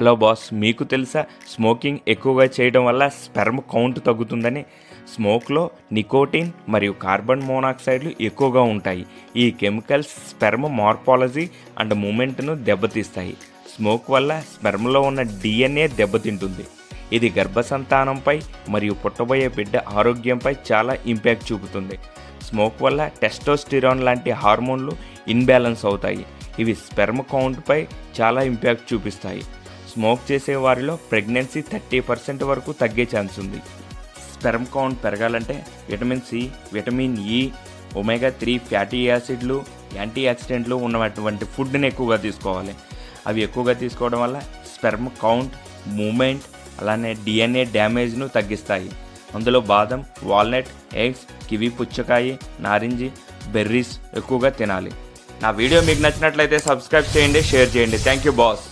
Hello boss, మీకు తెలుసా smoking ఎక్కువగా చేయడం వల్ల స్పెర్మ్ కౌంట్ తగ్గుతుందని? స్మోక్లో నికోటిన్ మరియు కార్బన్ మోనాక్సైడ్లు ఎక్కువగా ఉంటాయి. ఈ కెమికల్స్ స్పెర్మ్ మార్పాలజీ అండ్ మూమెంట్ను దెబ్బతీస్తాయి. స్మోక్ వల్ల స్పెర్మ్లో ఉన్న DNA దెబ్బతింటుంది. ఇది గర్భసంతానంపై మరియు పుట్టబోయే బిడ్డ ఆరోగ్యంపై చాలా ఇంపాక్ట్ చూపుతుంది. స్మోక్ వల్ల టెస్టోస్టిరాన్ లాంటి హార్మోన్లు ఇన్బ్యాలెన్స్ అవుతాయి. ఇవి స్పెర్మ్ కౌంట్పై చాలా ఇంపాక్ట్ చూపిస్తాయి. స్మోక్ చేసే వారిలో ప్రెగ్నెన్సీ 30% వరకు తగ్గే ఛాన్స్ ఉంది. స్పెర్మ్ కౌంట్ పెరగాలంటే vitamin C, vitamin E, omega 3 fatty యాసిడ్లు, యాంటీ ఆక్సిడెంట్లు ఉన్నటువంటి ఫుడ్ని ఎక్కువగా తీసుకోవాలి. అవి ఎక్కువగా తీసుకోవడం వల్ల స్పెర్మ్ కౌంట్, మూమెంట్, అలానే DNA డ్యామేజ్ను తగ్గిస్తాయి. అందులో బాదం, వాల్నట్, ఎగ్స్, కివి పుచ్చకాయ, నారింజ, బెర్రీస్ ఎక్కువగా తినాలి. నా వీడియో మీకు నచ్చినట్లయితే సబ్స్క్రైబ్ చేయండి, షేర్ చేయండి. Thank you boss.